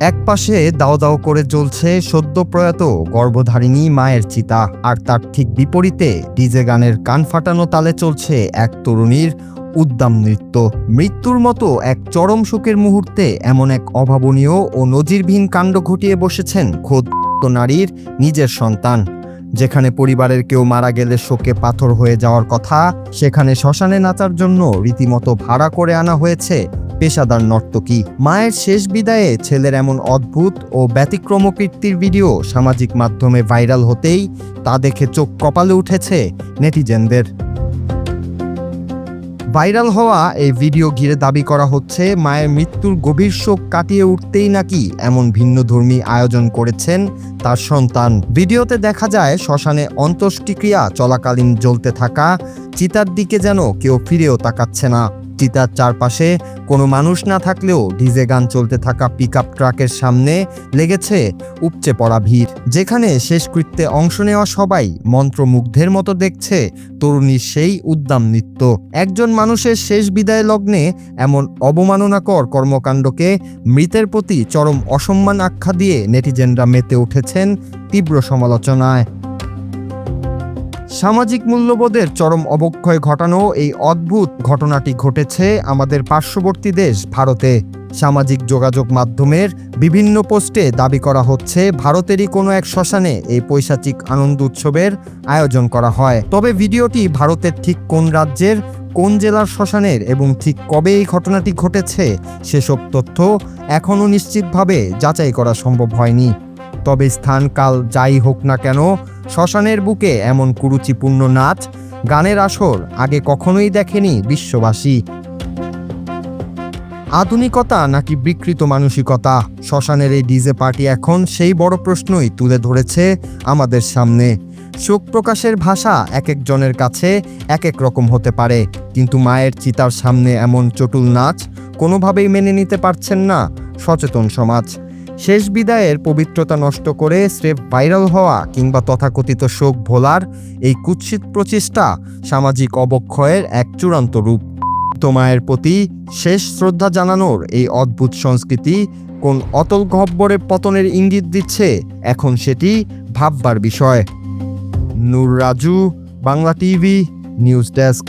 একপাশে দাও দাও করে জ্বলছে সদ্য প্রয়াত গর্ভধারিণী মায়ের চিতা, আর তার ঠিক বিপরীতে ডিজে গানের কান ফাটানো তালে চলছে এক তরুণীর উদ্দাম নৃত্য। মৃত্যুর মতো এক চরম শোকের মুহূর্তে এমন এক অভাবনীয় ও নজিরবিহীন কাণ্ড ঘটিয়ে বসেছেন খোদ নারীর নিজের সন্তান। যেখানে পরিবারের কেউ মারা গেলে শোকে পাথর হয়ে যাওয়ার কথা, সেখানে শ্মশানে নাচার জন্য রীতিমতো ভাড়া করে আনা হয়েছে পেশাদার নর্তকী। মায়ের শেষ বিদায়ে ছেলের এমন অদ্ভুত ও ব্যতিক্রম কীর্তির ভিডিও সামাজিক মাধ্যমে ভাইরাল হতেই তা দেখে চোখ কপালে উঠেছে নেটিজেনদের। ভাইরাল হওয়া এই ভিডিও ঘিরে দাবি করা হচ্ছে, মায়ের মৃত্যুর গভীর শোক কাটিয়ে উঠতেই নাকি এমন ভিন্নধর্মী আয়োজন করেছেন তার সন্তান। ভিডিওতে দেখা যায় শ্মশানে অন্ত্যেষ্টিক্রিয়া চলাকালীন জ্বলতে থাকা চিতার দিকে যেন কেউ ফিরেও তাকাচ্ছে না। চিতার চারপাশে কোনো মানুষ না থাকলেও ডিজে গান চলতে থাকা পিকআপ ট্রাকের সামনে লেগেছে উপচে পড়া ভিড়, যেখানে শেষকৃত্যে অংশ নেওয়া সবাই মন্ত্রমুগ্ধের মতো দেখছে তরুণীর সেই উদ্দাম নৃত্য। একজন মানুষের শেষ বিদায় লগ্নে এমন অবমাননাকর কর্মকাণ্ডকে মৃতের প্রতি চরম অসম্মান আখ্যা দিয়ে নেটিজেনরা মেতে উঠেছেন তীব্র সমালোচনায়। সামাজিক মূল্যবোধের চরম অবক্ষয় ঘটানো এই অদ্ভুত ঘটনাটি ঘটেছে আমাদের পার্শ্ববর্তী দেশ ভারতে। সামাজিক যোগাযোগ মাধ্যমের বিভিন্ন পোস্টে দাবি করা হচ্ছে ভারতেরই কোনো এক শ্মশানে এই পৈশাচিক আনন্দ উৎসবের আয়োজন করা হয়। তবে ভিডিওটি ভারতের ঠিক কোন রাজ্যের কোন জেলার শ্মশানের এবং ঠিক কবে এই ঘটনাটি ঘটেছে সেসব তথ্য এখনও নিশ্চিতভাবে যাচাই করা সম্ভব হয়নি। তবে স্থান কাল যাই হোক না কেন, শ্মশানের বুকে এমন কুরুচিপূর্ণ নাচ গানের আসর আগে কখনোই দেখেনি বিশ্ববাসী। আধুনিকতা নাকি বিকৃত মানসিকতা, শ্মশানের এই ডিজে পার্টি এখন সেই বড় প্রশ্নই তুলে ধরেছে আমাদের সামনে। শোক প্রকাশের ভাষা এক একজনের কাছে এক এক রকম হতে পারে, কিন্তু মায়ের চিতার সামনে এমন চটুল নাচ কোনোভাবেই মেনে নিতে পারছেন না সচেতন সমাজ। শেষ বিদায়ের পবিত্রতা নষ্ট করে স্রেফ ভাইরাল হওয়া কিংবা তথাকথিত শোক ভোলার এই কুৎসিত প্রচেষ্টা সামাজিক অবক্ষয়ের এক চূড়ান্ত রূপ। মায়ের প্রতি শেষ শ্রদ্ধা জানানোর এই অদ্ভুত সংস্কৃতি কোন অতল গহ্বরের পতনের ইঙ্গিত দিচ্ছে, এখন সেটি ভাববার বিষয়। Nur Raju, Bangla TV, news desk.